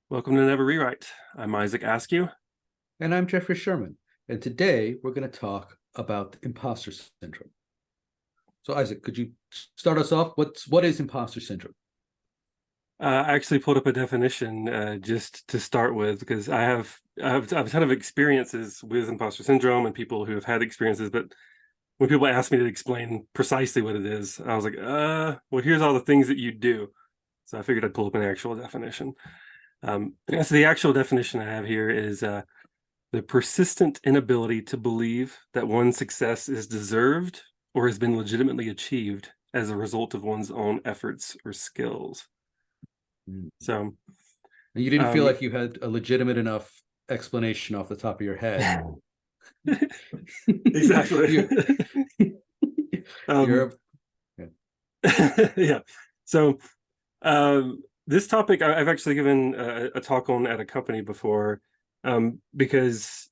Welcome to Never Rewrite. I'm Isaac Askew. And I'm Jeffrey Sherman. And today we're going to talk about imposter syndrome. So, Isaac, could you start us off? What is imposter syndrome? I actually pulled up a definition just to start with because I've a ton of experiences with imposter syndrome and people who have had experiences. But when people ask me to explain precisely what it is, I was like, well, here's all the things that you do. So I figured I'd pull up an actual definition. So the actual definition I have here is the persistent inability to believe that one's success is deserved or has been legitimately achieved as a result of one's own efforts or skills. Mm. So, And you didn't feel like you had a legitimate enough explanation off the top of your head. exactly. You're, yeah. So, this topic I've actually given a talk on at a company before, because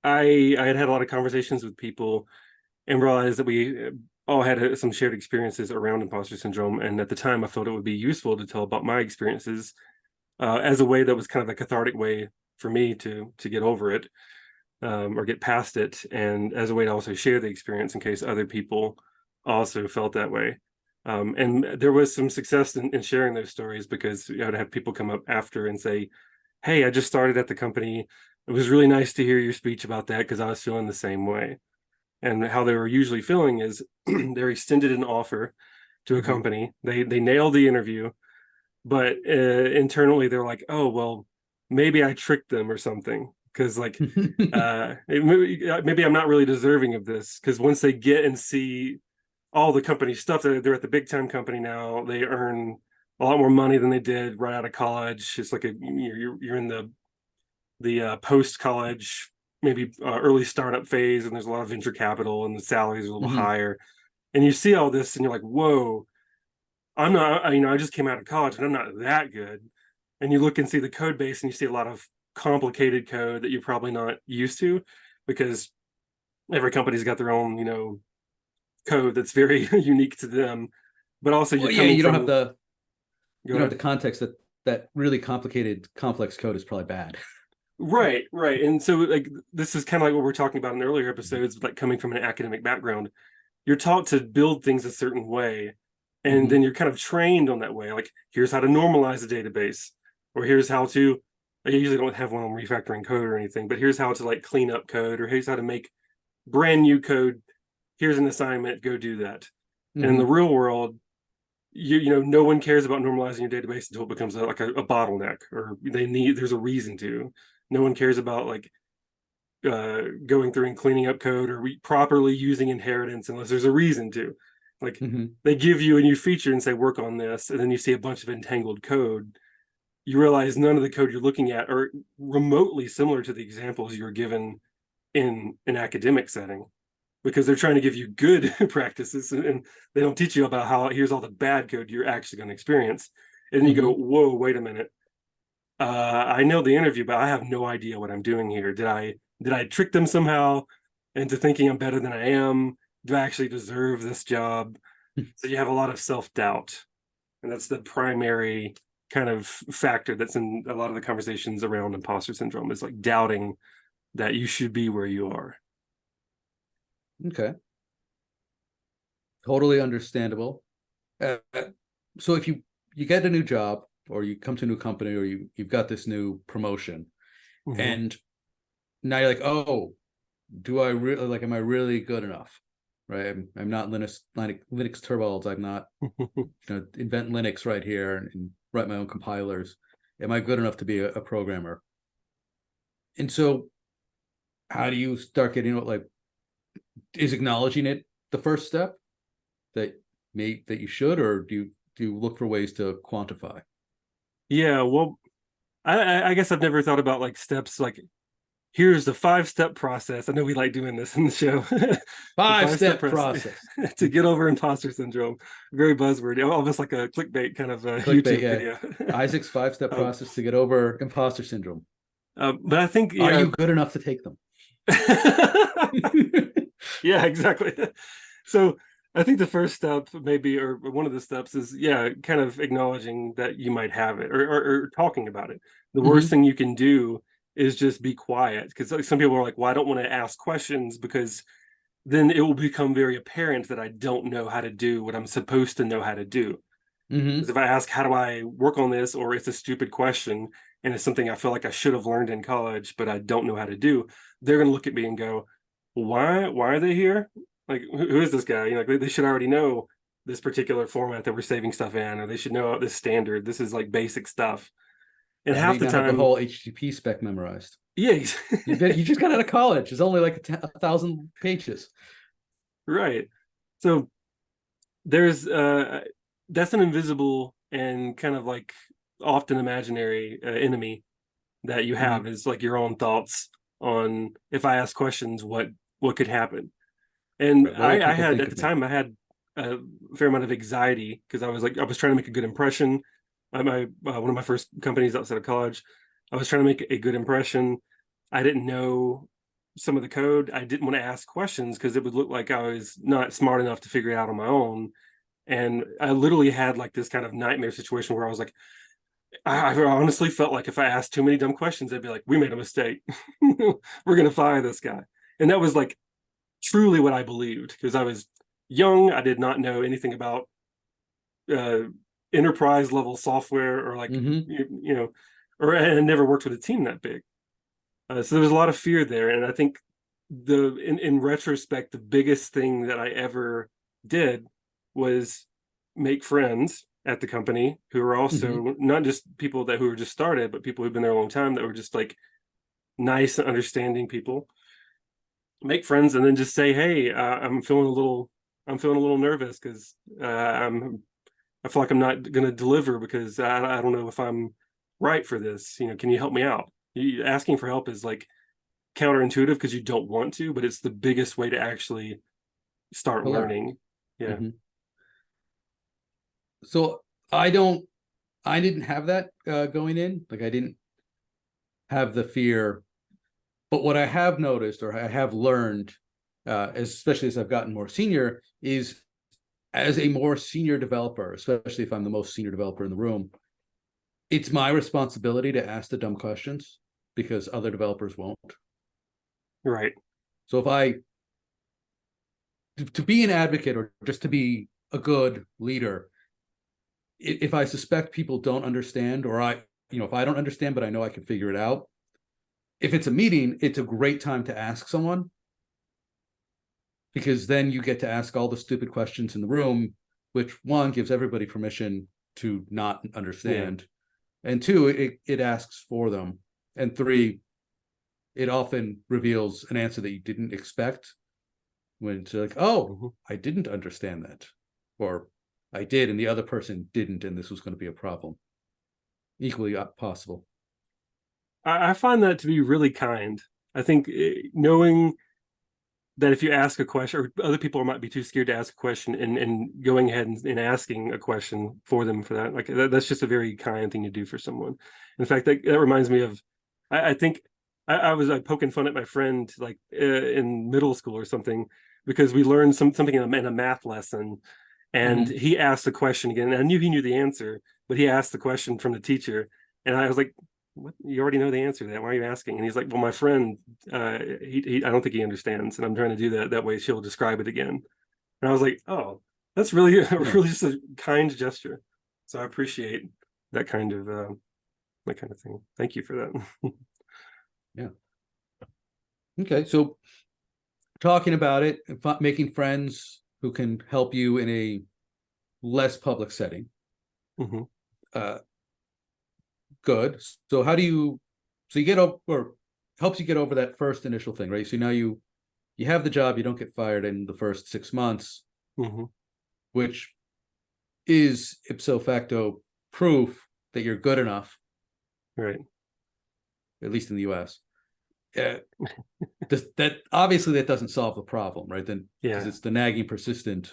I had a lot of conversations with people and realized that we all had some shared experiences around imposter syndrome. And at the time, I felt it would be useful to tell about my experiences as a way that was kind of a cathartic way for me to get over it or get past it, and as a way to also share the experience in case other people also felt that way. And there was some success in sharing those stories because I would have people come up after and say, "Hey, I just started at the company. It was really nice to hear your speech about that because I was feeling the same way." And how they were usually feeling is they're extended an offer to a company. They nailed the interview, but internally they're like, "Oh, well, maybe I tricked them or something." Because like maybe I'm not really deserving of this. Because once they get and see all the company stuff, they're at the big time company now, they earn a lot more money than they did right out of college. It's like you're in the post college, maybe early startup phase, and there's a lot of venture capital, and the salaries are a little higher. And you see all this, and you're like, "Whoa, I'm not. I just came out of college, and I'm not that good." And you look and see the code base, and you see a lot of complicated code that you're probably not used to, because every company's got their own, code that's very unique to them. But also, you're well, yeah, coming you don't from. have the Go you don't have ahead. the context that really complicated, complex code is probably bad. Right, right. And so, like, this is kind of like what we're talking about in earlier episodes, like coming from an academic background. You're taught to build things a certain way, and then you're kind of trained on that way. Like, here's how to normalize a database, or here's how to. I usually don't have one on refactoring code or anything, but here's how to like clean up code, or here's how to make brand new code. Here's an assignment, go do that. And in the real world, no one cares about normalizing your database until it becomes like a bottleneck, or there's a reason to. No one cares about like going through and cleaning up code or properly using inheritance unless there's a reason to. Like, they give you a new feature and say work on this, and then you see a bunch of entangled code. You realize none of the code you're looking at are remotely similar to the examples you were given in an academic setting, because they're trying to give you good practices, and they don't teach you about how here's all the bad code you're actually going to experience. And then you go, whoa, wait a minute. I know the interview, but I have no idea what I'm doing here. Did I trick them somehow into thinking I'm better than I am? Do I actually deserve this job? So you have a lot of self-doubt. And that's the primary kind of factor that's in a lot of the conversations around imposter syndrome, is like doubting that you should be where you are. Okay, totally understandable. So if you get a new job, or you come to a new company, or you've got this new promotion, and now you're like, oh, do I really, like, am I really good enough? Right? I'm not Linux Torvalds. I'm not invent Linux right here and write my own compilers. Am I good enough to be a programmer? And so, how do you start getting it? Like, is acknowledging it the first step that you should, or do you look for ways to quantify? Yeah, well, I guess I've never thought about like steps, like here's the 5-step process. I know we like doing this in the show. The 5-step Five-step process process. to get over imposter syndrome. Very buzzword, almost like a clickbait kind of Clickbait, YouTube yeah. video. Isaac's 5-step um, process to get over imposter syndrome. but I think, Are yeah. you good enough to take them? Yeah, exactly. So I think the first step, maybe, or one of the steps, is yeah, kind of acknowledging that you might have it, or talking about it. The worst Hmm. thing you can do is just be quiet, because like some people are like, "Well, I don't want to ask questions because then it will become very apparent that I don't know how to do what I'm supposed to know how to do." Because Hmm. if I ask, "How do I work on this?" or it's a stupid question and it's something I feel like I should have learned in college, but I don't know how to do, they're going to look at me and go, "Why are they here? Like, who is this guy?" You know, like they should already know this particular format that we're saving stuff in, or they should know this standard. This is like basic stuff. And Right. How do half you the not have the time, whole HTTP spec memorized? yeah, You just got out of college. It's only like 1,000 pages. right. So there's that's an invisible and kind of like often imaginary enemy that you have, Hmm. is like your own thoughts on, if I ask questions, what could happen. And Right. What will I people had think at of the me? time I had a fair amount of anxiety because I was trying to make a good impression. One of my first companies outside of college, I was trying to make a good impression. I didn't know some of the code. I didn't want to ask questions because it would look like I was not smart enough to figure it out on my own. And I literally had like this kind of nightmare situation where I was like, I honestly felt like if I asked too many dumb questions, they'd be like, "We made a mistake. We're gonna fire this guy." And that was like truly what I believed because I was young. I did not know anything about uh, enterprise level software, or like Hmm. you know, or I had never worked with a team that big. So there was a lot of fear there, and I think in retrospect, the biggest thing that I ever did was make friends at the company who were Hmm. also not just people that who were just started, but people who've been there a long time that were just like nice and understanding people. Make friends, and then just say, "Hey, I'm feeling a little nervous because I feel like I'm not going to deliver because I don't know if I'm right for this. You know, can you help me out?" Asking for help is like counterintuitive because you don't want to, but it's the biggest way to actually start To learn. learning. Yeah. Hmm. So I don't. I didn't have that going in. Like I didn't have the fear. But what I have noticed, or I have learned, especially as I've gotten more senior, is as a more senior developer, especially if I'm the most senior developer in the room, it's my responsibility to ask the dumb questions because other developers won't. Right. So if I to be an advocate or just to be a good leader, if I suspect people don't understand, or if I don't understand, but I know I can figure it out, if it's a meeting, it's a great time to ask someone because then you get to ask all the stupid questions in the room, which one gives everybody permission to not Yeah. understand, and two, it asks for them, and three, it often reveals an answer that you didn't expect when it's like, oh, Mhm. I didn't understand that, or I did and the other person didn't, and this was going to be a problem. Equally possible. I find that to be really kind. I think knowing that if you ask a question, or other people might be too scared to ask a question, and going ahead and asking a question for them for that, like that's just a very kind thing to do for someone. In fact, that reminds me of, I think I was poking fun at my friend like in middle school or something because we learned something in a math lesson, and Mm-hmm. he asked the question again. And I knew he knew the answer, but he asked the question from the teacher, and I was like, "What? You already know the answer to that. Why are you asking?" And he's like, "Well, my friend, I don't think he understands, and I'm trying to do that. That way, she'll describe it again." And I was like, "Oh, that's really, Yeah. really just a kind gesture." So I appreciate that that kind of thing. Thank you for that. Yeah. Okay. So talking about it, making friends who can help you in a less public setting. Hmm. Uh, good. So how do you? So you get over, or helps you get over that first initial thing, right? So now you have the job, you don't get fired in the first 6 months, Hmm. which is ipso facto proof that you're good enough, Right. at least in the U.S. Uh, that obviously that doesn't solve the problem, right? Then because Yeah. it's the nagging, persistent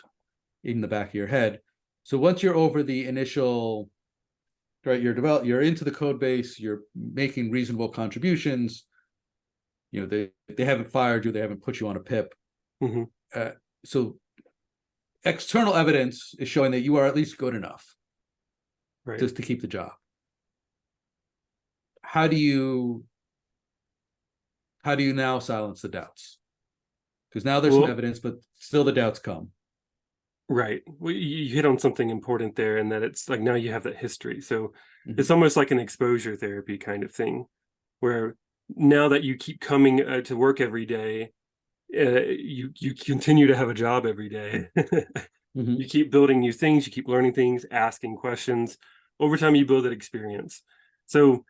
in the back of your head. So once you're over the initial, right, you're into the code base, you're making reasonable contributions. They haven't fired you, they haven't put you on a pip. Hmm. Uh, so external evidence is showing that you are at least good enough Right. just to keep the job. How do you now silence the doubts? Because now there's some Well, evidence, but still the doubts come. right. Well, you hit on something important there, and that it's like now you have that history. So it's Mhm. almost like an exposure therapy kind of thing, where now that you keep coming to work every day, you continue to have a job every day. You Mhm. keep building new things, you keep learning things, asking questions. Over time, you build that experience. So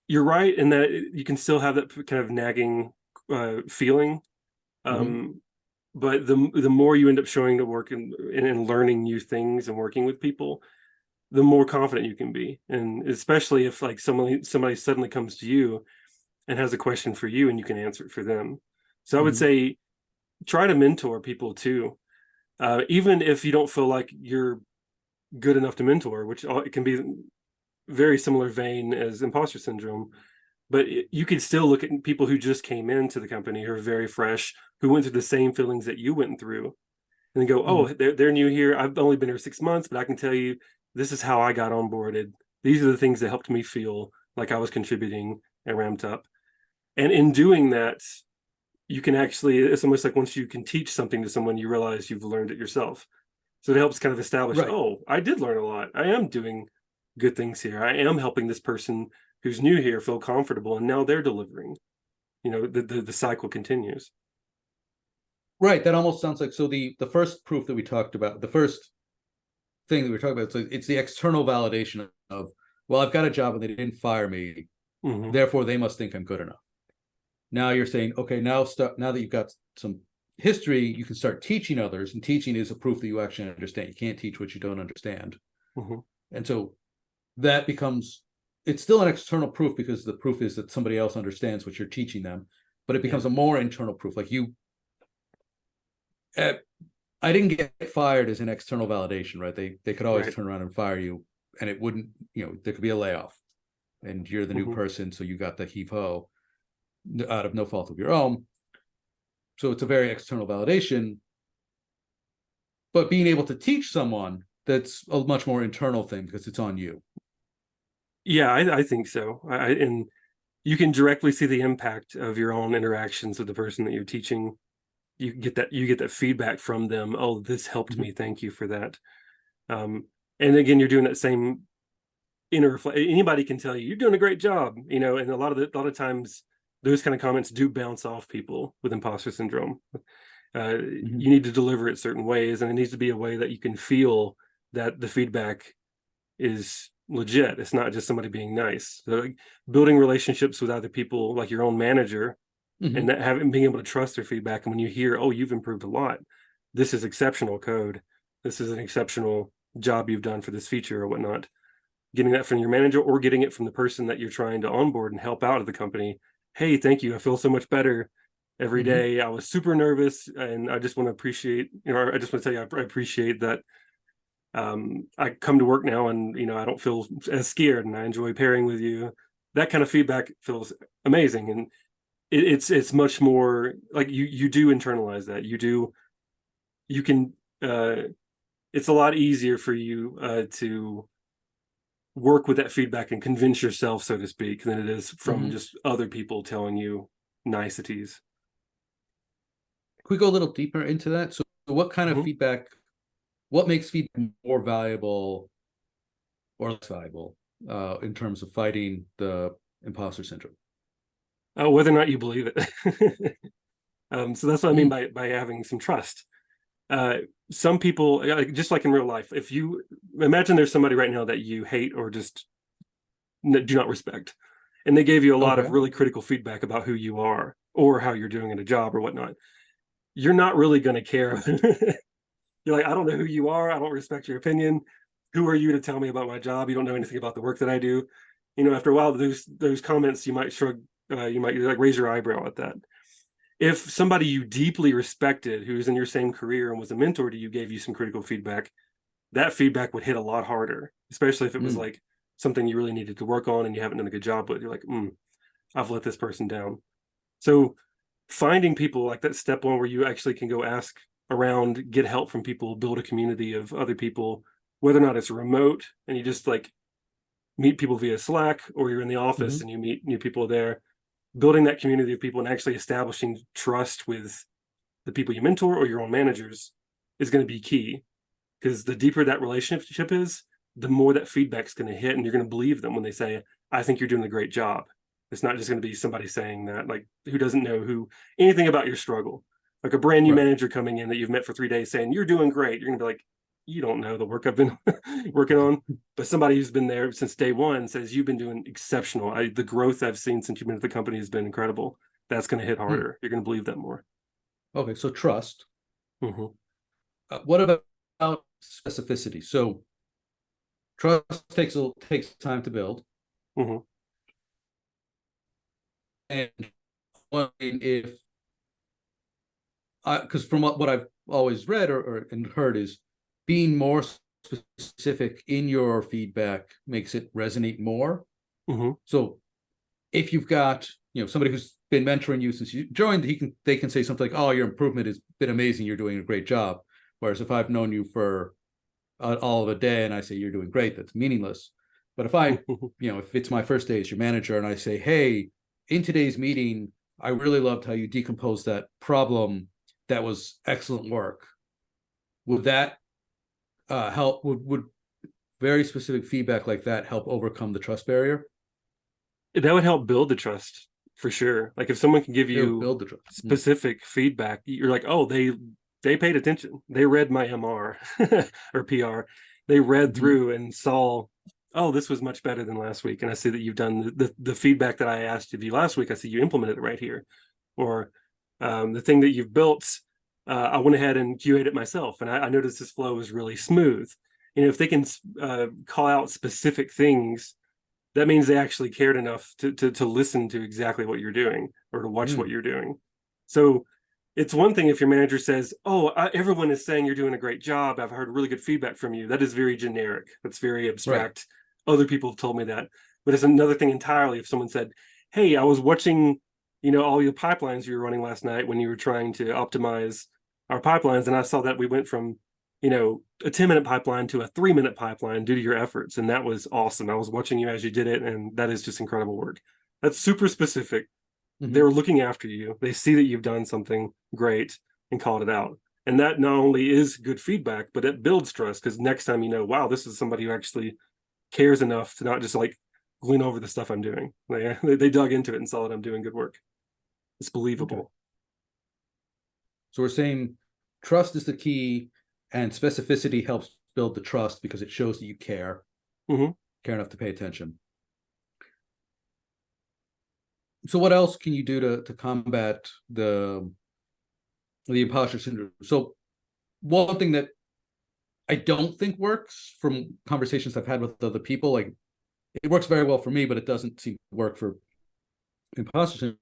you're right in that you can still have that kind of nagging feeling. Mhm. Um, but the more you end up showing to work and learning new things and working with people, the more confident you can be. And especially if like somebody suddenly comes to you and has a question for you and you can answer it for them. So I would Mhm. say try to mentor people too. Even if you don't feel like you're good enough to mentor, which it can be very similar vein as imposter syndrome. But you could still look at people who just came into the company who are very fresh, who went through the same feelings that you went through, and then go, "Oh, Mhm. they're new here. I've only been here 6 months, but I can tell you this is how I got onboarded. These are the things that helped me feel like I was contributing and ramped up." And in doing that, you can actually, it's almost like once you can teach something to someone, you realize you've learned it yourself. So it helps kind of establish, Right. oh, I did learn a lot. I am doing good things here. I am helping this person who's new here feel comfortable, and now they're delivering. The cycle continues. Right. That almost sounds like, so the first proof that we talked about, the first thing that we are talking about, so it's the external validation of, well, I've got a job and they didn't fire me, Hmm. therefore they must think I'm good enough. Now you're saying, okay, now that you've got some history, you can start teaching others, and teaching is a proof that you actually understand. You can't teach what you don't understand. Hmm. And so that becomes, it's still an external proof because the proof is that somebody else understands what you're teaching them, but it Yeah. becomes a more internal proof. Like uh, I didn't get fired as an external validation, right? They could always Right. turn around and fire you, and it wouldn't, there could be a layoff, and you're the new Hmm. person, so you got the heave ho out of no fault of your own. So it's a very external validation, but being able to teach someone, that's a much more internal thing because it's on you. Yeah, I think so. And you can directly see the impact of your own interactions with the person that you're teaching. You get that feedback from them. Oh, this helped Mhm. me. Thank you for that. Um, and again, you're doing that same inner anybody can tell you you're doing a great job, and a lot of times those kind of comments do bounce off people with imposter syndrome. Mhm. You need to deliver it certain ways, and it needs to be a way that you can feel that the feedback is legit. It's not just somebody being nice. So like, building relationships with other people, like your own manager, and Mhm. that having being able to trust their feedback. And when you hear, oh, you've improved a lot, this is exceptional code, this is an exceptional job you've done for this feature or whatnot, getting that from your manager or getting it from the person that you're trying to onboard and help out of the company. Hey, thank you. I feel so much better every Mhm. day. I was super nervous, and I just want to appreciate, I just want to tell you, I appreciate that. I come to work now, and I don't feel as scared, and I enjoy pairing with you. That kind of feedback feels amazing, and it's much more like you do internalize that. You can. It's a lot easier for you to work with that feedback and convince yourself, so to speak, than it is from Mhm. just other people telling you niceties. Could we go a little deeper into that? So what kind of Mhm. feedback, what makes feedback more valuable or less valuable in terms of fighting the imposter syndrome? Whether or not you believe it. So that's what I mean Mm. by having some trust. Uh, some people, just like in real life, if you imagine there's somebody right now that you hate or just do not respect, and they gave you a lot of Okay. really critical feedback about who you are or how you're doing in a job or whatnot, you're not really going to care. You're like, I don't know who you are. I don't respect your opinion. Who are you to tell me about my job? You don't know anything about the work that I do. After a while, those comments, you might shrug, you might like raise your eyebrow at that. If somebody you deeply respected, who's in your same career and was a mentor to you, gave you some critical feedback, that feedback would hit a lot harder, especially if it was Mm. like something you really needed to work on and you haven't done a good job with. You're like, I've let this person down. So finding people like that, step one, where you actually can go ask around, get help from people, build a community of other people, whether or not it's remote and you just like meet people via Slack, or you're in the office Mhm. and you meet new people there. Building that community of people and actually establishing trust with the people you mentor or your own managers is going to be key, because the deeper that relationship is, the more that feedback's going to hit, and you're going to believe them when they say, I think you're doing a great job. It's not just going to be somebody saying that, like, who doesn't know who anything about your struggle. Like a brand new Right. manager coming in that you've met for 3 days saying you're doing great, you're going to be like, you don't know the work I've been working on. But somebody who's been there since day one says you've been doing exceptional. The growth I've seen since you've been at the company has been incredible. That's going to hit Hmm. harder. You're going to believe that more. Okay, so trust. Mm-hmm. What about specificity? So trust takes time to build, Mm-hmm. and if because from what I've always read or and heard is being more specific in your feedback makes it resonate more. Mm-hmm. So if you've got somebody who's been mentoring you since you joined, they can say something like, "Oh, your improvement has been amazing. You're doing a great job." Whereas if I've known you for all of a day and I say you're doing great, that's meaningless. But if it's my first day as your manager and I say, "Hey, in today's meeting, I really loved how you decomposed that problem. That was excellent work." Would that help? Would very specific feedback like that help overcome the trust barrier? That would help build the trust for sure. Like if someone can give It would you build the trust. specific feedback, you're like, oh, they paid attention. They read my MR or PR. They read Mm-hmm. through and saw, oh, this was much better than last week. And I see that you've done the feedback that I asked of you last week. I see you implemented it right here. Or the thing that you've built, I went ahead and QA'd it myself, and I noticed this flow was really smooth. If they can call out specific things, that means they actually cared enough to listen to exactly what you're doing or to watch what Mm, you're doing. So it's one thing if your manager says, oh, everyone is saying you're doing a great job, I've heard really good feedback from you. That is very generic. That's very right. abstract. Other people have told me that. But it's another thing entirely if someone said, hey, I was watching all your pipelines you were running last night when you were trying to optimize our pipelines, and I saw that we went from a 10-minute pipeline to a 3-minute pipeline due to your efforts. And that was awesome. I was watching you as you did it. And that is just incredible work. That's super specific. Mm-hmm. They're looking after you. They see that you've done something great and called it out. And that not only is good feedback, but it builds trust, because next time wow, this is somebody who actually cares enough to not just like glean over the stuff I'm doing. They dug into it and saw that I'm doing good work. It's Okay. believable. So we're saying trust is the key, and specificity helps build the trust because it shows that you Mm-hmm. care enough to pay attention. So what else can you do to combat the imposter syndrome? So one thing that I don't think works from conversations I've had with other people, like it works very well for me, but it doesn't seem to work for imposter syndrome.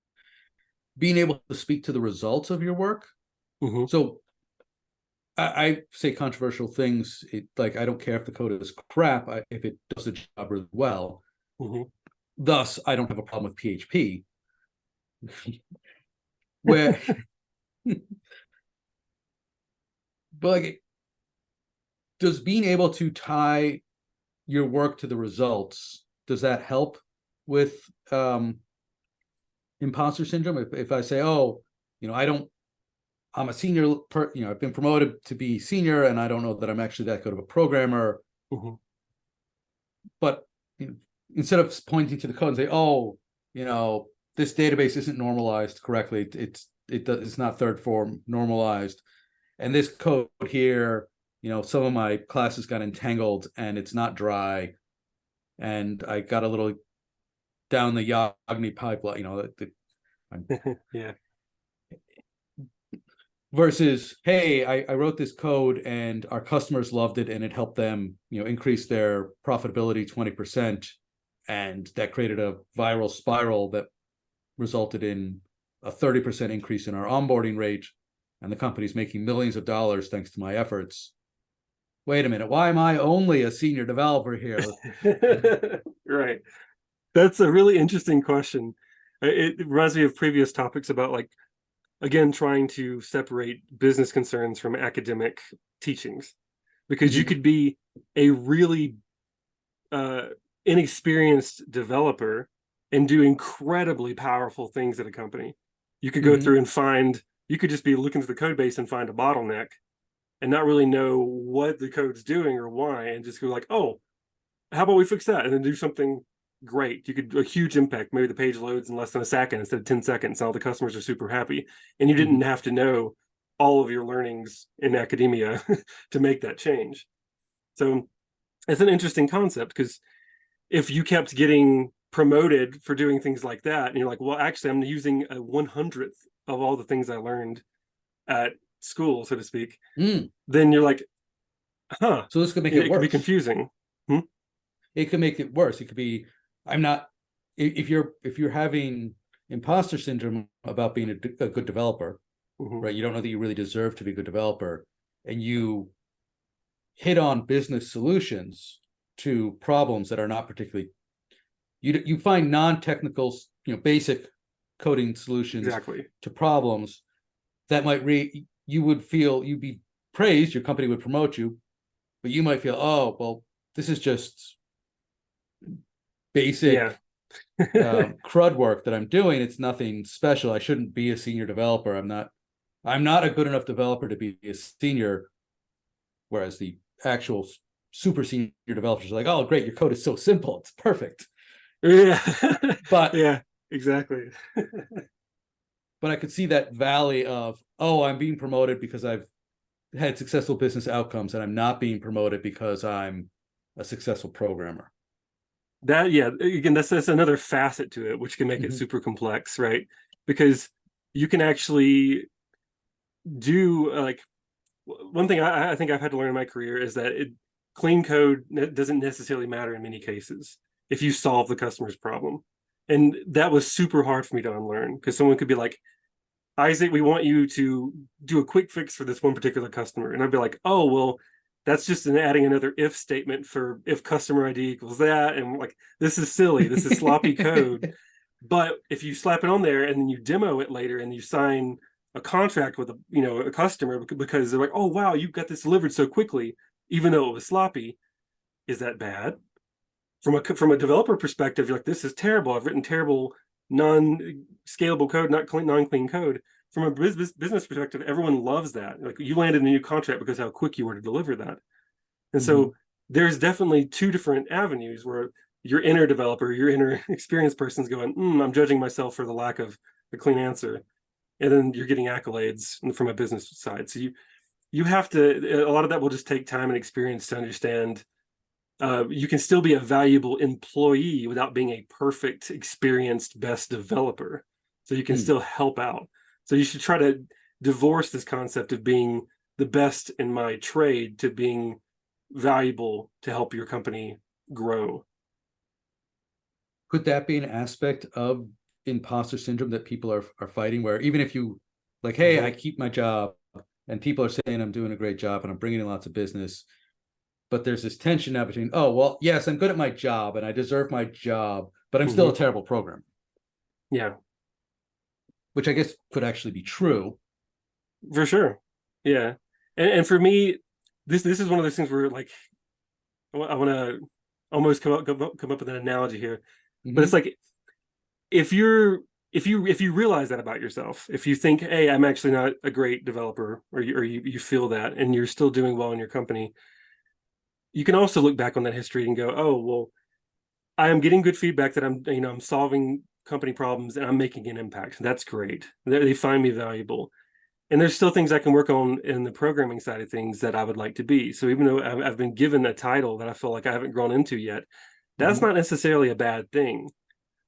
Being able to speak to the results of your work. Mm-hmm. So I say controversial things. Like I don't care if the code is crap if it does the job really well. Mm-hmm. Thus, I don't have a problem with PHP. Where, but like, does being able to tie your work to the results, does that help with imposter syndrome? If I say, oh, I don't, I'm a senior, I've been promoted to be senior, and I don't know that I'm actually that good of a programmer. Mm-hmm. But instead of pointing to the code and say, oh, this database isn't normalized correctly, it's not third form normalized, and this code here, some of my classes got entangled and it's not dry, and I got a little down the Yagni pipeline, Yeah. versus, hey, I wrote this code and our customers loved it and it helped them increase their profitability 20%, and that created a viral spiral that resulted in a 30% increase in our onboarding rate, and the company's making millions of dollars thanks to my efforts. Wait a minute, why am I only a senior developer here? Right. That's a really interesting question. It reminds me of previous topics about like again, trying to separate business concerns from academic teachings, because you Mhm. could be a really uh, inexperienced developer and do incredibly powerful things at a company. You could go through Mhm. and find, you could just be looking through the code base and find a bottleneck and not really know what the code's doing or why, and just go like, oh, how about we fix that and then do something great. You could do a huge impact. Maybe the page loads in less than a second instead of 10 seconds. All the customers are super happy. And you didn't Mhm. have to know all of your learnings in academia to make that change. So it's an interesting concept, because if you kept getting promoted for doing things like that, and you're like, well, actually, I'm using a 100th of all the things I learned at school, so to speak, Mm. then you're like, huh, So this could make it it could be worse. confusing. Hmm? It could make it worse. It could be, I'm not, if you're having imposter syndrome about being a good developer, Hmm. right? You don't know that you really deserve to be a good developer, and you hit on business solutions to problems that are not particularly, you find non-technical, basic coding solutions Exactly. to problems that might you would feel, you'd be praised, your company would promote you, but you might feel, oh well, this is just Yeah. basic crud work that I'm doing. It's nothing special. I shouldn't be a senior developer. I'm not a good enough developer to be a senior. Whereas the actual super senior developers are like, oh, great, your code is so simple. It's perfect. Yeah. But Yeah, exactly. I could see that valley of, oh, I'm being promoted because I've had successful business outcomes, and I'm not being promoted because I'm a successful programmer. That, yeah, again, that's another facet to it, which can make it Mm-hmm. super complex, right? Because you can actually do like, one thing I think I've had to learn in my career is that clean code doesn't necessarily matter in many cases if you solve the customer's problem. And that was super hard for me to unlearn, because someone could be like, Isaac, we want you to do a quick fix for this one particular customer. And I'd be like, oh, well, that's just adding another if statement for if customer ID equals that. And like, this is silly. This is sloppy code. But if you slap it on there and then you demo it later and you sign a contract with a customer, because they're like, oh wow, you got this delivered so quickly, even though it was sloppy, is that bad? From a developer perspective, you're like, this is terrible. I've written terrible non-scalable code, non-clean code. From a business perspective, everyone loves that. Like, you landed a new contract because how quick you were to deliver that. And Mm-hmm. so there's definitely two different avenues where your inner developer, your inner experienced person's going, I'm judging myself for the lack of a clean answer. And then you're getting accolades from a business side. So you have to, a lot of that will just take time and experience to understand. You can still be a valuable employee without being a perfect, experienced, best developer. So you can Mm. still help out. So you should try to divorce this concept of being the best in my trade to being valuable to help your company grow. Could that be an aspect of imposter syndrome that people are fighting, where even if you, like, hey, I Mhm. keep my job and people are saying I'm doing a great job and I'm bringing in lots of business, but there's this tension now between, oh well, yes, I'm good at my job and I deserve my job, but I'm still a Mhm. terrible programmer, Yeah, which I guess could actually be true. for sure. Yeah, and for me, this is one of those things where, like, I want to almost come up with an analogy here, but it's Mm-hmm. like, if you realize that about yourself, if you think, hey, I'm actually not a great developer, or you feel that, and you're still doing well in your company, you can also look back on that history and go, oh well, I am getting good feedback that I'm solving company problems and I'm making an impact. That's great. They find me valuable. And there's still things I can work on in the programming side of things that I would like to be. So even though I've been given a title that I feel like I haven't grown into yet, that's Mm-hmm. not necessarily a bad thing.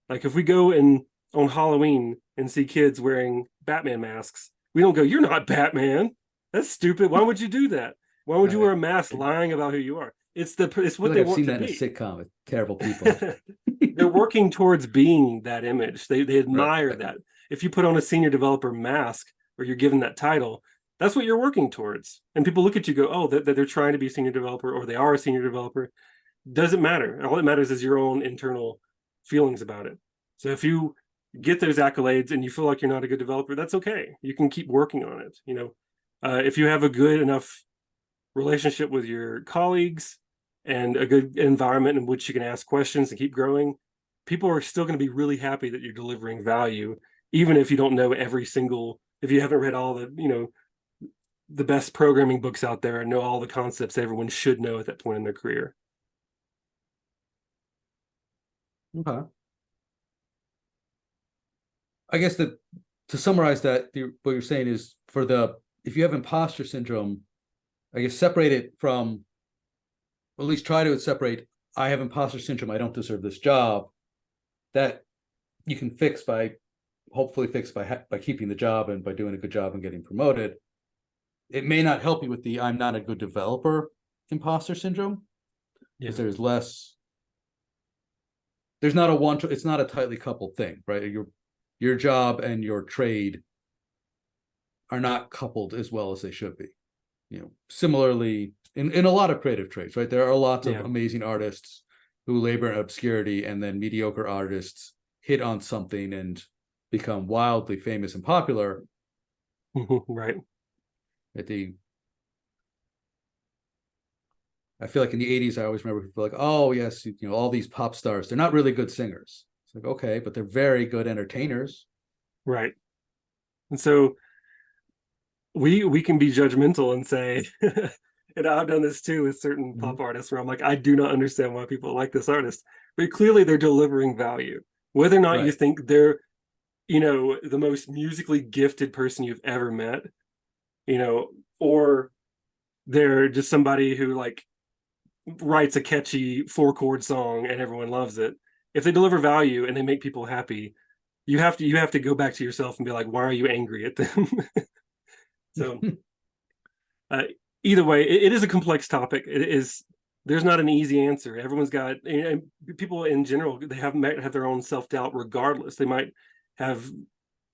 Like, if we go in on Halloween and see kids wearing Batman masks, we don't go, "You're not Batman. That's stupid. Why would you do that? Why would you I, wear a mask I lying about who you are?" It's feel what like they I've want seen to that in a be. sitcom with terrible people. They're working towards being that image. They Right. admire that. If you put on a senior developer mask, or you're given that title, that's what you're working towards. And people look at you, go, "Oh, that they're trying to be a senior developer, or they are a senior developer." Doesn't matter. All that matters is your own internal feelings about it. So if you get those accolades and you feel like you're not a good developer, that's okay. You can keep working on it. If you have a good enough relationship with your colleagues and a good environment in which you can ask questions and keep growing, people are still going to be really happy that you're delivering value, even if you don't know if you haven't read all the best programming books out there and know all the concepts everyone should know at that point in their career. Okay. I guess that to summarize that, what you're saying is if you have imposter syndrome, I guess separate it from, or at least try to separate, I have imposter syndrome, I don't deserve this job. That you can hopefully fix by keeping the job and by doing a good job and getting promoted. It may not help you with the I'm not a good developer imposter syndrome, because there's not it's not a tightly coupled thing, right? Your job and your trade are not coupled as well as they should be. Similarly in a lot of creative trades, right? There are lots of amazing artists who labor in obscurity, and then mediocre artists hit on something and become wildly famous and popular. Right. I feel like in the 80s, I always remember people like, oh yes, all these pop stars, they're not really good singers. It's like, okay, but they're very good entertainers. Right. And so we can be judgmental and say, and I've done this too with certain pop artists where I'm like, I do not understand why people like this artist, but clearly they're delivering value. Whether or not you think they're, the most musically gifted person you've ever met, or they're just somebody who like writes a catchy 4-chord song and everyone loves it. If they deliver value and they make people happy, you have to go back to yourself and be like, why are you angry at them? So either way, it is a complex topic. There's not an easy answer. Everyone's got, people in general, they might have their own self-doubt regardless. They might have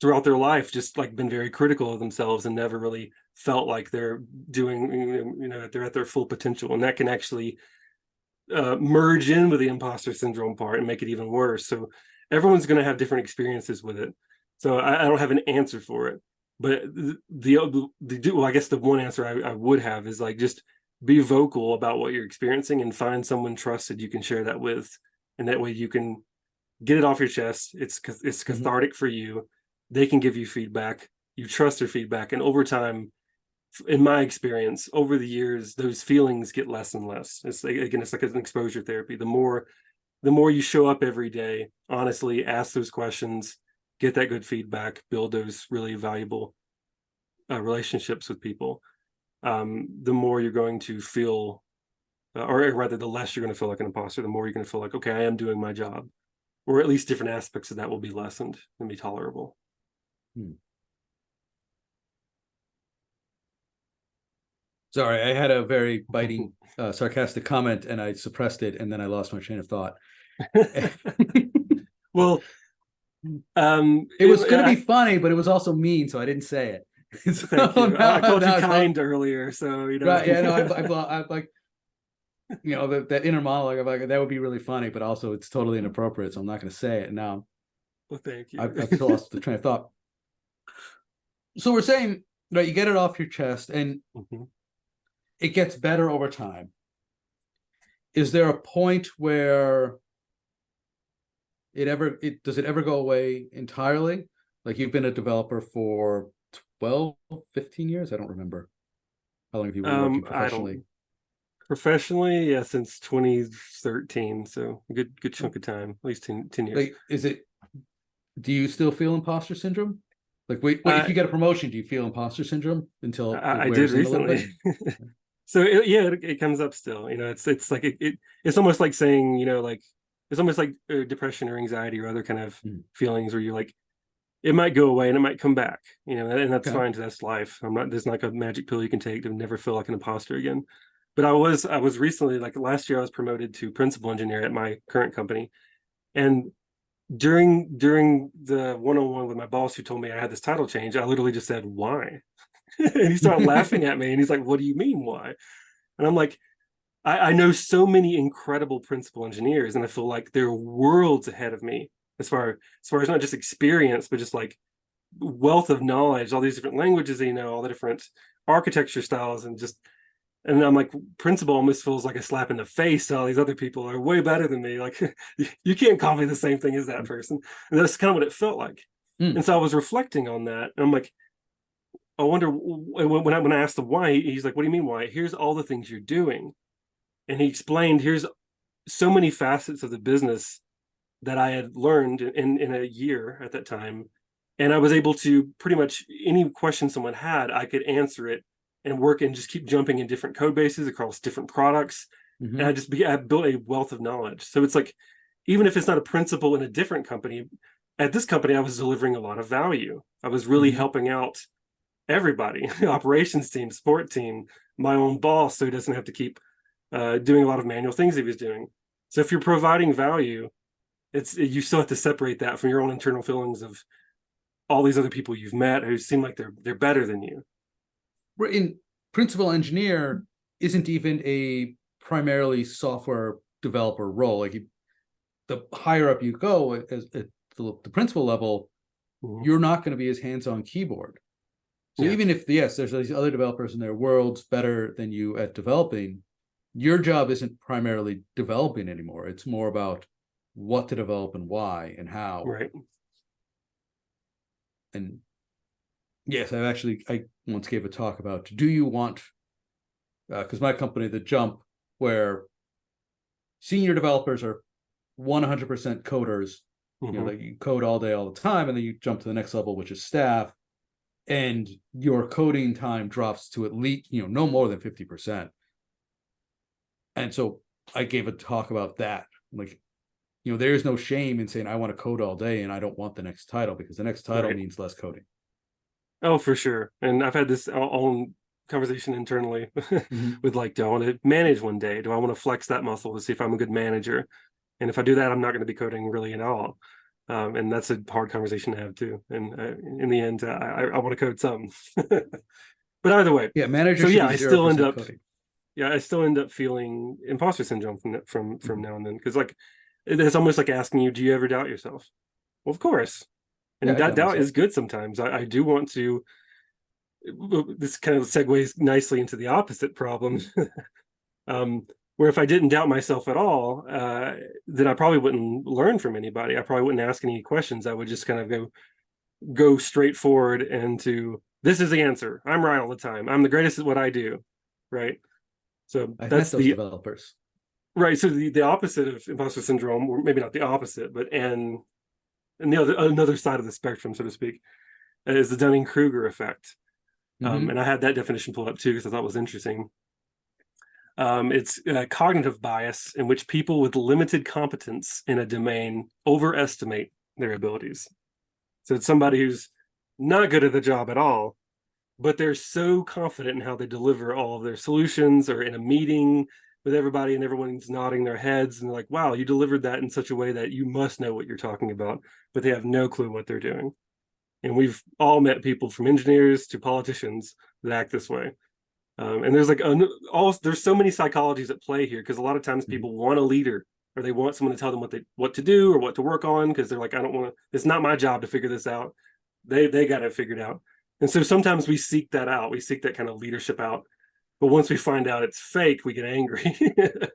throughout their life just like been very critical of themselves and never really felt like they're doing, they're at their full potential. And that can actually merge in with the imposter syndrome part and make it even worse. So everyone's going to have different experiences with it. So I don't have an answer for it. But I guess the one answer I would have is like, just be vocal about what you're experiencing and find someone trusted you can share that with. And that way you can get it off your chest. It's cathartic for you. They can give you feedback. You trust their feedback. And over time, in my experience, over the years, those feelings get less and less. It's like an exposure therapy. The more you show up every day, honestly, ask those questions, get that good feedback, build those really valuable relationships with people, the more you're going to feel, or rather, the less you're going to feel like an imposter, the more you're going to feel like, okay, I am doing my job, or at least different aspects of that will be lessened and be tolerable. Sorry, I had a very biting, sarcastic comment, and I suppressed it, and then I lost my train of thought. Well, it was going to be funny, but it was also mean, so I didn't say it. So, thank you. I called you kind earlier, so Right? Yeah, no, I'm like, that inner monologue. I'm like, that would be really funny, but also it's totally inappropriate, so I'm not going to say it now. Well, thank you. I've still lost the train of thought. So we're saying, right? You get it off your chest, and it gets better over time. Is there a point where does it ever go away entirely? Like, you've been a developer for 12, 15 years? I don't remember. How long have you been working professionally? Professionally, yeah, since 2013. So a good chunk of time, at least 10 years. Like, do you still feel imposter syndrome? Like, wait, if you get a promotion, do you feel imposter syndrome until I did recently? So it comes up still. It's like it's almost like saying, like it's almost like depression or anxiety or other kind of feelings where you're like, it might go away and it might come back, and that's fine. That's life. There's not a magic pill you can take to never feel like an imposter again. But I was recently, like last year, I was promoted to principal engineer at my current company, and during the one-on-one with my boss, who told me I had this title change, I literally just said, why? And he started laughing at me, and he's like, what do you mean, why? And I'm like, I know so many incredible principal engineers, and I feel like they're worlds ahead of me, as far as not just experience, but just like wealth of knowledge, all these different languages that you know, all the different architecture styles, and I'm like, principal almost feels like a slap in the face to all these other people are way better than me. Like, you can't call me the same thing as that person. And that's kind of what it felt like. Mm. And so I was reflecting on that. And I'm like, I wonder when I asked him why, he's like, what do you mean why? Here's all the things you're doing. And he explained, here's so many facets of the business that I had learned in a year at that time. And I was able to pretty much any question someone had, I could answer it and work and just keep jumping in different code bases across different products. Mm-hmm. And I built a wealth of knowledge. So it's like, even if it's not a principal in a different company, at this company, I was delivering a lot of value. I was really Mm-hmm. helping out everybody, operations team, support team, my own boss, so he doesn't have to keep doing a lot of manual things he was doing. So if you're providing value, you still have to separate that from your own internal feelings of all these other people you've met who seem like they're better than you. In principal engineer isn't even a primarily software developer role. Like the higher up you go at the principal level, you're not going to be as hands-on keyboard. So even if, yes, there's these other developers in their worlds better than you at developing, your job isn't primarily developing anymore. It's more about what to develop and why and how. Right. And yes, I once gave a talk about, do you want, because my company, The Jump, where senior developers are 100% coders, you know, like you code all day, all the time, and then you jump to the next level, which is staff, and your coding time drops to at least, you know, no more than 50%. And so I gave a talk about that. Like, you know, there's no shame in saying I want to code all day and I don't want the next title, because the next title means less coding. Oh, for sure. And I've had this own conversation internally with like, do I want to manage one day? Do I want to flex that muscle to see if I'm a good manager? And if I do that, I'm not going to be coding really at all. And that's a hard conversation to have too. And in the end, I want to code some. But either way, yeah, manager. So should yeah, be I still end 0% up, coding. yeah, I still end up feeling imposter syndrome from now and then, because like it's almost like asking you, do you ever doubt yourself? Well, of course. And Yeah, I that doubt doubt myself. is good sometimes. I do want to. This kind of segues nicely into the opposite problem. Where if I didn't doubt myself at all, then I probably wouldn't learn from anybody. I probably wouldn't ask any questions. I would just kind of go straight forward into, this is the answer. I'm right all the time. I'm the greatest at what I do. Right. So I've met that's those developers. right. So the opposite of imposter syndrome, or maybe not the opposite, but and the other another side of the spectrum, so to speak, is the Dunning-Kruger effect. And I had that definition pulled up too because I thought it was interesting. It's cognitive bias in which people with limited competence in a domain overestimate their abilities. So it's somebody who's not good at the job at all, but they're so confident in how they deliver all of their solutions, or in a meeting with everybody and everyone's nodding their heads and they're like, wow, you delivered that in such a way that you must know what you're talking about, but they have no clue what they're doing. And we've all met people, from engineers to politicians, that act this way. And there's like there's so many psychologies at play here, because a lot of times people want a leader, or they want someone to tell them what to do or what to work on, because they're like, I don't want to. It's not my job to figure this out. They got it figured out. And so sometimes we seek that out. We seek that kind of leadership out. But once we find out it's fake, we get angry. So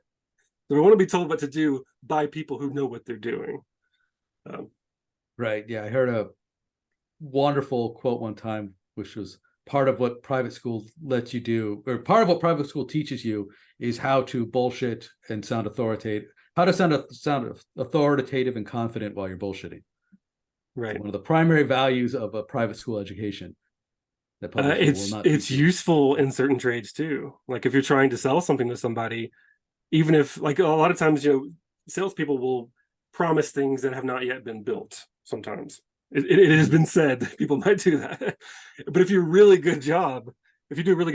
we want to be told what to do by people who know what they're doing. Right. Yeah, I heard a wonderful quote one time, which was, part of what private school lets you do, or part of what private school teaches you, is how to bullshit and sound authoritative, how to sound authoritative and confident while you're bullshitting. Right. So one of the primary values of a private school education that public school will not it's teach you. useful in certain trades too. Like if you're trying to sell something to somebody, even if, like, a lot of times, salespeople will promise things that have not yet been built. Sometimes it has been said that people might do that. But if you do a really good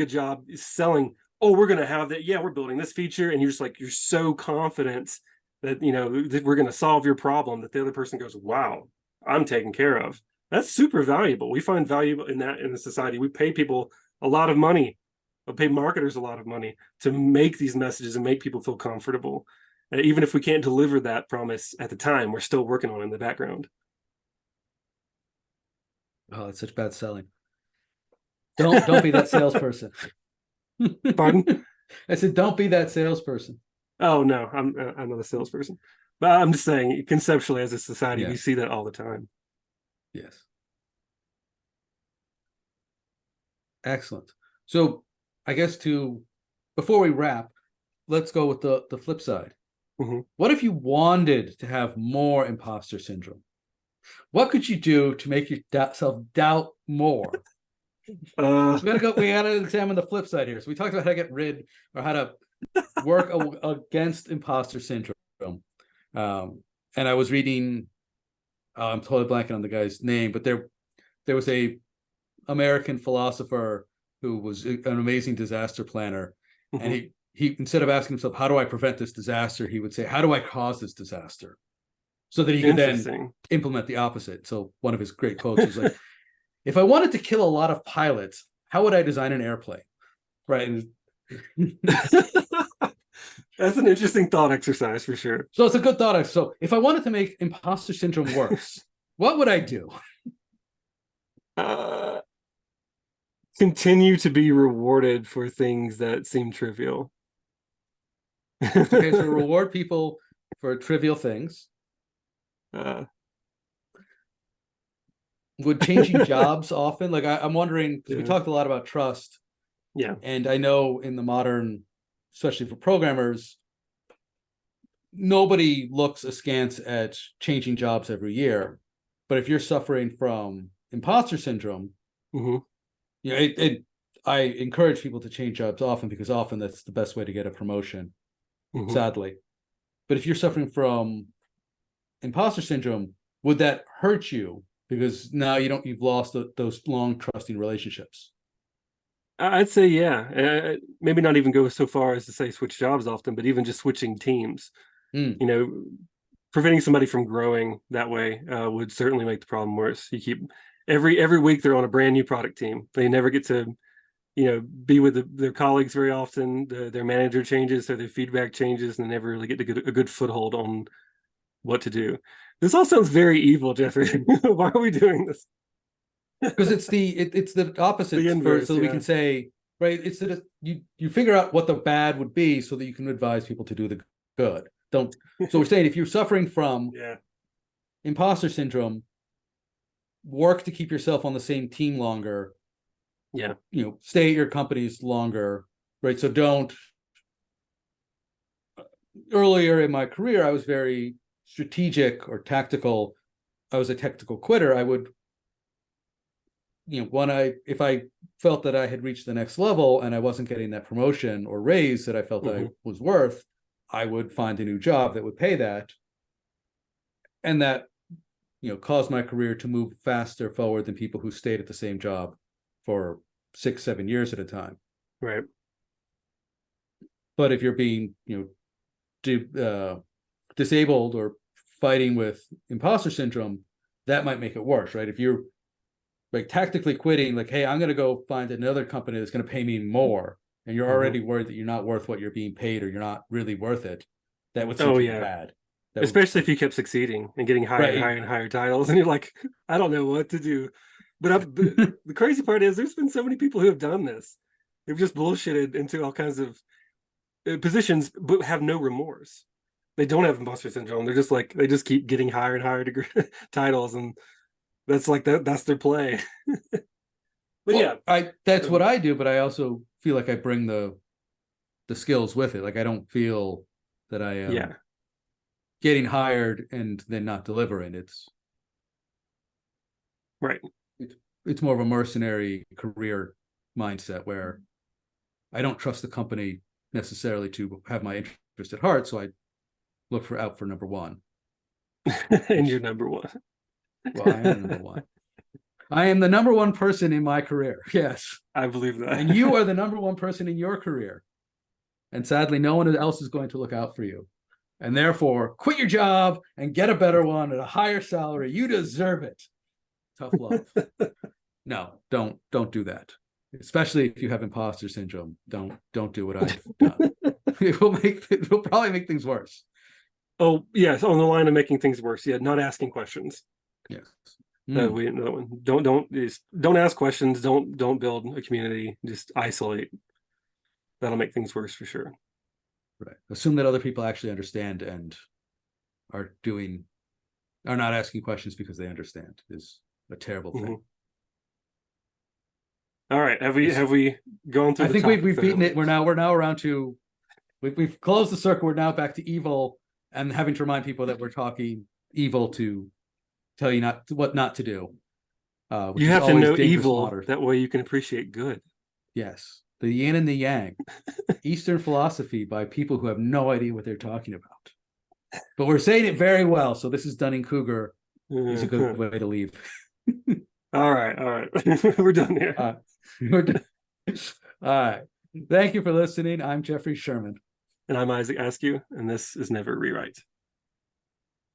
job selling, oh, we're going to have that. Yeah, we're building this feature. And you're so confident that, that we're going to solve your problem, that the other person goes, wow, I'm taken care of. That's super valuable. We find value in that in the society. We pay people a lot of money. We pay marketers a lot of money to make these messages and make people feel comfortable. Even if we can't deliver that promise at the time, we're still working on it in the background. Oh, it's such bad selling. Don't be that salesperson. Pardon? I said, don't be that salesperson. Oh no, I'm not a salesperson, but I'm just saying conceptually as a society, Yeah. we see that all the time. Yes. Excellent. So I guess before we wrap, let's go with the flip side. Mm-hmm. What if you wanted to have more imposter syndrome? What could you do to make yourself doubt more? We gotta examine the flip side here. So we talked about how to get rid or how to work against imposter syndrome. And I was reading, I'm totally blanking on the guy's name, but there was a American philosopher who was an amazing disaster planner. Mm-hmm. And he instead of asking himself, how do I prevent this disaster? He would say, how do I cause this disaster? So that he could then implement the opposite. So one of his great quotes was like, if I wanted to kill a lot of pilots, how would I design an airplane? Right. That's an interesting thought exercise for sure. So it's a good thought. So if I wanted to make imposter syndrome worse, what would I do? Continue to be rewarded for things that seem trivial. Okay, so reward people for trivial things. Would changing jobs often? Like I'm wondering, because we talked a lot about trust. Yeah. And I know in the modern, especially for programmers, nobody looks askance at changing jobs every year. But if you're suffering from imposter syndrome, mm-hmm. I encourage people to change jobs often, because often that's the best way to get a promotion, mm-hmm. sadly. But if you're suffering from imposter syndrome, would that hurt you? Because now you've lost those long trusting relationships. I'd say, yeah. Maybe not even go so far as to say switch jobs often, but even just switching teams. Preventing somebody from growing that way would certainly make the problem worse. You keep every week they're on a brand new product team. They never get to, be with their colleagues very often. Their manager changes, so their feedback changes, and they never really get to get a good foothold on what to do. This all sounds very evil, Jeffrey. Why are we doing this? Because it's the opposite, the inverse, so that we can say, right, it's that you figure out what the bad would be so that you can advise people to do the good. So we're saying if you're suffering from imposter syndrome, work to keep yourself on the same team longer. Yeah. Stay at your companies longer, right? So don't. Earlier in my career, I was very strategic or tactical. I was a tactical quitter. I would, if I felt that I had reached the next level and I wasn't getting that promotion or raise that I felt I was worth, I would find a new job that would pay that. And that, caused my career to move faster forward than people who stayed at the same job for 6-7 years at a time. Right. But if you're being, disabled or fighting with imposter syndrome, that might make it worse, right? If you're like tactically quitting, like, hey, I'm going to go find another company that's going to pay me more, and you're already worried that you're not worth what you're being paid, or you're not really worth it, that would seem bad. Especially if you kept succeeding and getting higher and higher and higher titles, and you're like, I don't know what to do. But the crazy part is there's been so many people who have done this. They've just bullshitted into all kinds of positions, but have no remorse. They don't have imposter syndrome. They're just like, they just keep getting higher and higher titles, and that's like that's their play. But that's what I do, but I also feel like I bring the skills with it. Like I don't feel that I am getting hired and then not delivering. It's right. It's more of a mercenary career mindset where I don't trust the company necessarily to have my interest at heart, so I look out for number one. And you're number one. Well, I am number one. I am the number one person in my career. Yes. I believe that. And you are the number one person in your career. And sadly, no one else is going to look out for you. And therefore, quit your job and get a better one at a higher salary. You deserve it. Tough love. No, don't do that. Especially if you have imposter syndrome. Don't do what I've done. It will probably make things worse. Oh yes, on the line of making things worse. Yeah, not asking questions. Yes. Another one. Don't ask questions. Don't build a community. Just isolate. That'll make things worse for sure. Right. Assume that other people actually understand and are not asking questions because they understand is a terrible thing. All right. Have we gone through I the think topic we've beaten thoroughly? it. We're now around to we've closed the circle. We're now back to evil and having to remind people that we're talking evil to tell you what not to do, which You is have to always know dangerous evil. waters. That way you can appreciate good. Yes, the yin and the yang, Eastern philosophy by people who have no idea what they're talking about. But we're saying it very well, so this is Dunning-Kruger. Is a good way to leave. All right, all right. We're done here. We're done. All right. Thank you for listening. I'm Jeffrey Sherman. And I'm Isaac Askew, and this is Never Rewrite.